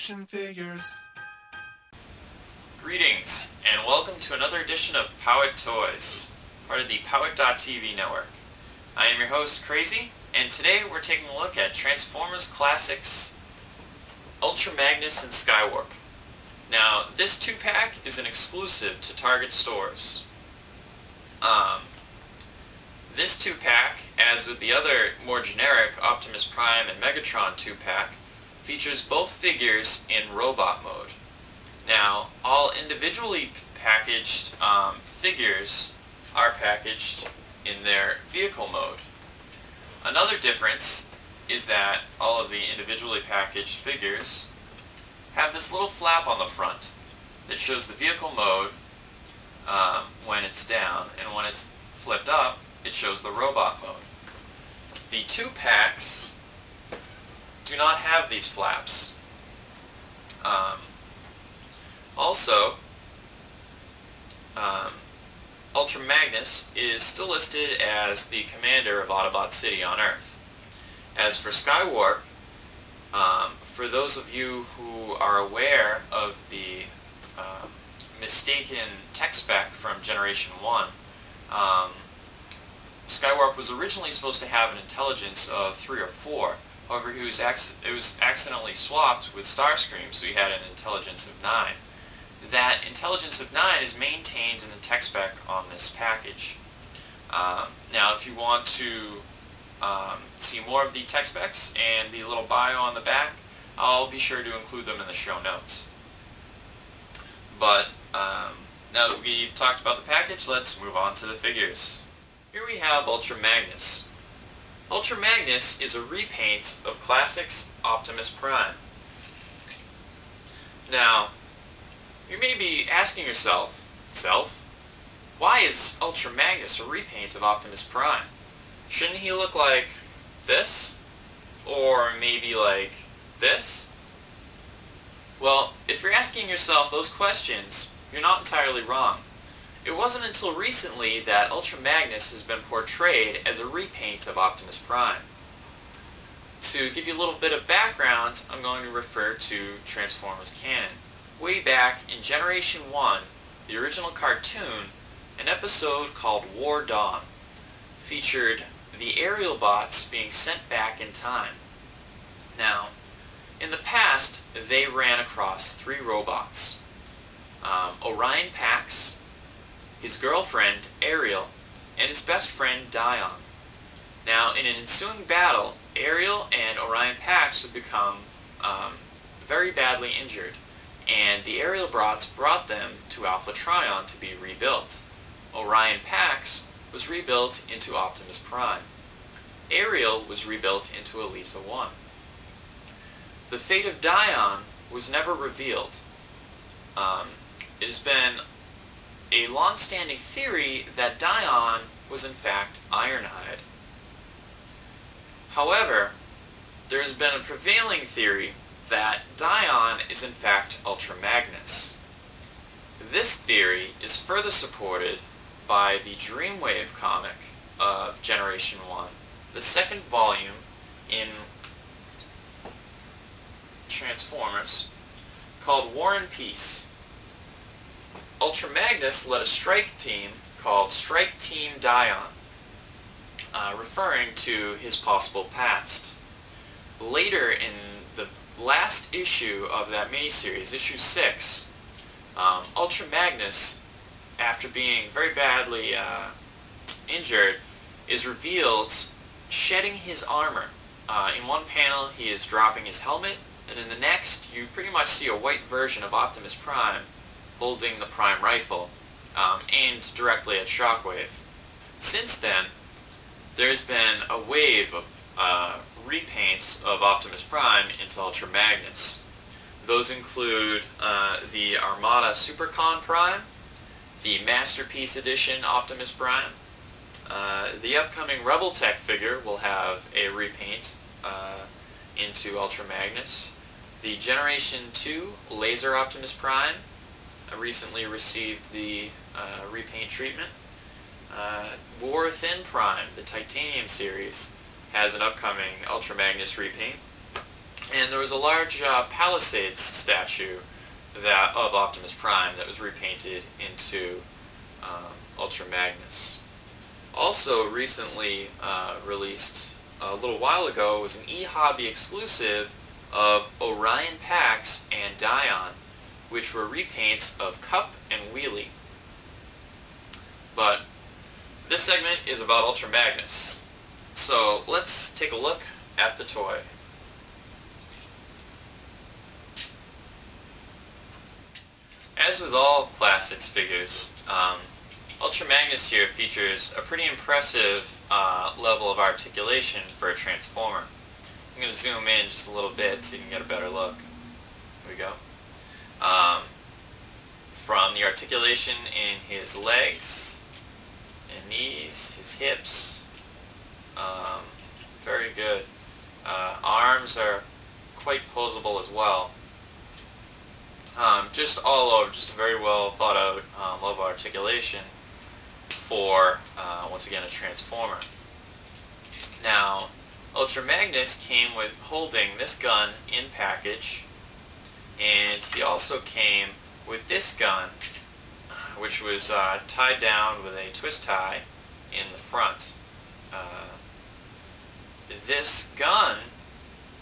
action figures. Greetings, and welcome to another edition of PowetToys, part of the Powet.tv network. I am your host, Crazy, and today we're taking a look at Transformers Classics Ultra Magnus and Skywarp. Now, this 2-pack is an exclusive to Target stores. This 2-pack, as with the other more generic Optimus Prime and Megatron 2-pack, features both figures in robot mode. Now, all individually packaged figures are packaged in their vehicle mode. Another difference is that all of the individually packaged figures have this little flap on the front that shows the vehicle mode when it's down, and when it's flipped up, it shows the robot mode. The 2-packs do not have these flaps. Also, Ultra Magnus is still listed as the commander of Autobot City on Earth. As for Skywarp, for those of you who are aware of the mistaken tech spec from Generation 1, Skywarp was originally supposed to have an intelligence of 3 or 4. However, it was accidentally swapped with Starscream, so he had an intelligence of 9. That intelligence of 9 is maintained in the tech spec on this package. Now, if you want to see more of the tech specs and the little bio on the back, I'll be sure to include them in the show notes. But now that we've talked about the package, let's move on to the figures. Here we have Ultra Magnus. Ultra Magnus is a repaint of Classics Optimus Prime. Now, you may be asking yourself, why is Ultra Magnus a repaint of Optimus Prime? Shouldn't he look like this? Or maybe like this? Well, if you're asking yourself those questions, you're not entirely wrong. It wasn't until recently that Ultra Magnus has been portrayed as a repaint of Optimus Prime. To give you a little bit of background, I'm going to refer to Transformers canon. Way back in Generation 1, the original cartoon, an episode called War Dawn featured the aerial bots being sent back in time. Now, in the past, they ran across 3 robots. Orion Pax, his girlfriend, Ariel, and his best friend, Dion. Now, in an ensuing battle, Ariel and Orion Pax would become very badly injured, and the aerial bots brought them to Alpha Trion to be rebuilt. Orion Pax was rebuilt into Optimus Prime. Ariel was rebuilt into Elisa 1. The fate of Dion was never revealed. It has been a long-standing theory that Dion was in fact Ironhide. However, there has been a prevailing theory that Dion is in fact Ultra Magnus. This theory is further supported by the Dreamwave comic of Generation 1, the second volume in Transformers, called War and Peace. Ultra Magnus led a strike team called Strike Team Dion, referring to his possible past. Later in the last issue of that miniseries, issue 6, Ultra Magnus, after being very badly injured, is revealed shedding his armor. In one panel, he is dropping his helmet, and in the next, you pretty much see a white version of Optimus Prime holding the Prime Rifle, aimed directly at Shockwave. Since then, there's been a wave of repaints of Optimus Prime into Ultra Magnus. Those include the Armada Supercon Prime, the Masterpiece Edition Optimus Prime. The upcoming Rebel Tech figure will have a repaint into Ultra Magnus. The Generation 2 Laser Optimus Prime recently received the repaint treatment. War Thin Prime, the Titanium series, has an upcoming Ultra Magnus repaint. And there was a large Palisades statue of Optimus Prime that was repainted into Ultra Magnus. Also recently released a little while ago was an eHobby exclusive of Orion Pax and Dion, which were repaints of Cup and Wheelie. But this segment is about Ultra Magnus, so let's take a look at the toy. As with all Classics figures, Ultra Magnus here features a pretty impressive level of articulation for a Transformer. I'm going to zoom in just a little bit so you can get a better look. Here we go. From the articulation in his legs and knees, his hips, very good. Arms are quite posable as well. Just all over, just a very well thought out level of articulation for, once again, a Transformer. Now, Ultra Magnus came with holding this gun in package, and he also came with this gun, which was tied down with a twist tie in the front. This gun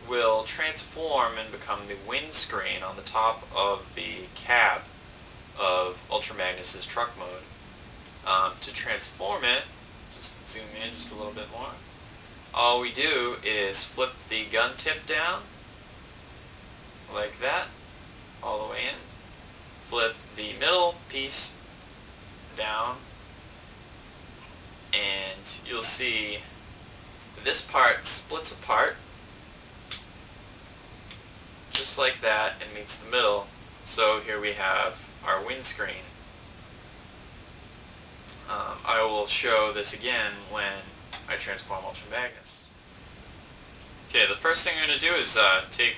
will transform and become the windscreen on the top of the cab of Ultra Magnus's truck mode. To transform it, just zoom in just a little bit more, all we do is flip the gun tip down, like that, all the way in, flip the middle piece down, and you'll see this part splits apart, just like that, and meets the middle. So here we have our windscreen. I will show this again when I transform Ultra Magnus. Okay, the first thing I'm going to do is take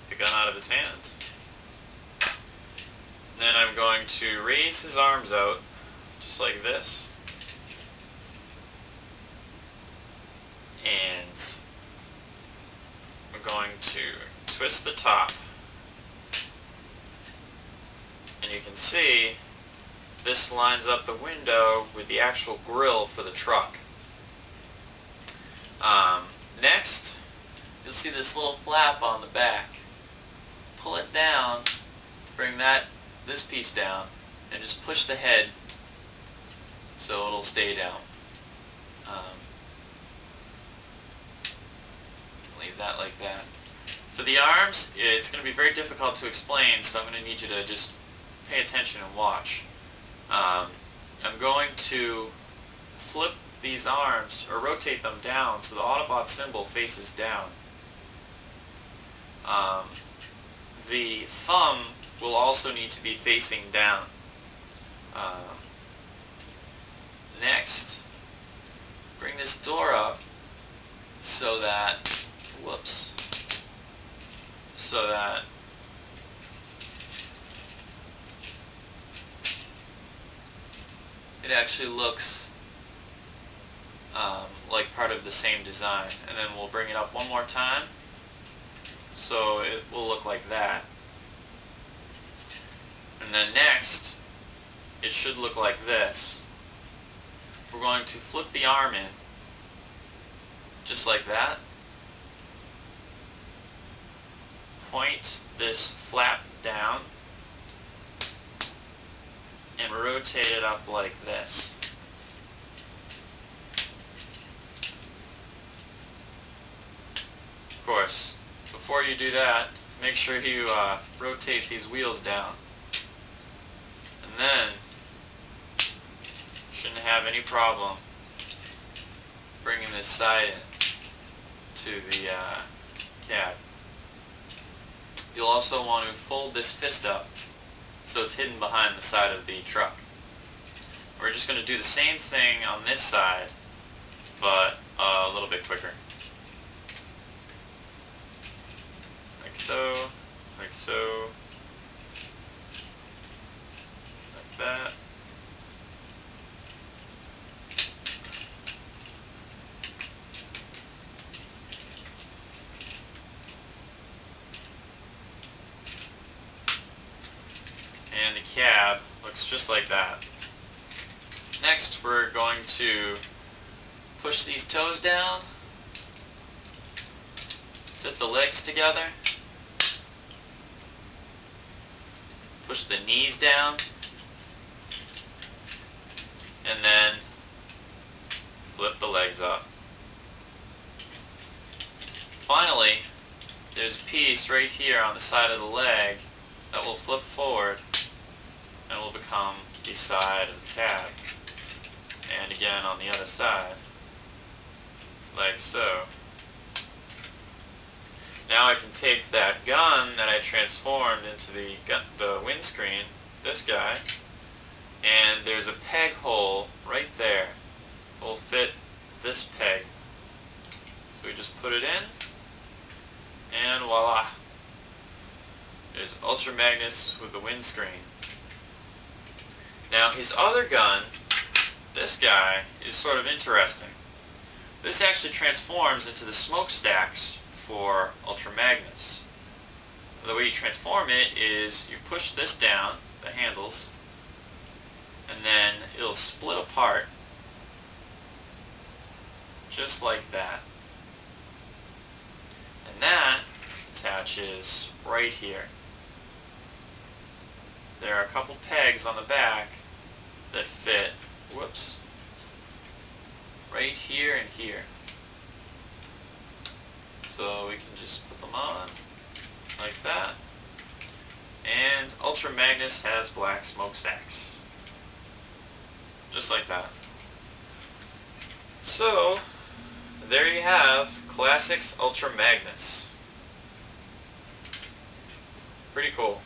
the gun out of his hand. Then I'm going to raise his arms out, just like this. And I'm going to twist the top. And you can see this lines up the window with the actual grille for the truck. Next, you'll see this little flap on the back. Pull it down to bring this piece down, and just push the head so it'll stay down. Leave that like that. For the arms, it's going to be very difficult to explain, so I'm going to need you to just pay attention and watch. I'm going to flip these arms, or rotate them down, so the Autobot symbol faces down. The thumb will also need to be facing down. Next, bring this door up so that, so that it actually looks like part of the same design. And then we'll bring it up one more time so it will look like that. And then next, it should look like this. We're going to flip the arm in, just like that. Point this flap down and rotate it up like this. Of course, before you do that, make sure you rotate these wheels down. And then, shouldn't have any problem bringing this side in to the cab. You'll also want to fold this fist up so it's hidden behind the side of the truck. We're just going to do the same thing on this side, but a little bit quicker. Like so, like so, like that. cab. Looks just like that. Next, we're going to push these toes down, fit the legs together, push the knees down, and then flip the legs up. Finally, there's a piece right here on the side of the leg that will flip forward and will become the side of the cab. And again on the other side, like so. Now I can take that gun that I transformed into the windscreen, this guy, and there's a peg hole right there. It will fit this peg. So we just put it in, and voila! There's Ultra Magnus with the windscreen. Now his other gun, this guy, is sort of interesting. This actually transforms into the smokestacks for Ultra Magnus. The way you transform it is you push this down, the handles, and then it'll split apart just like that. And that attaches right here. There are a couple pegs on the back that fit, whoops, right here and here. So we can just put them on like that. And Ultra Magnus has black smokestacks. Just like that. So, there you have Classics Ultra Magnus. Pretty cool.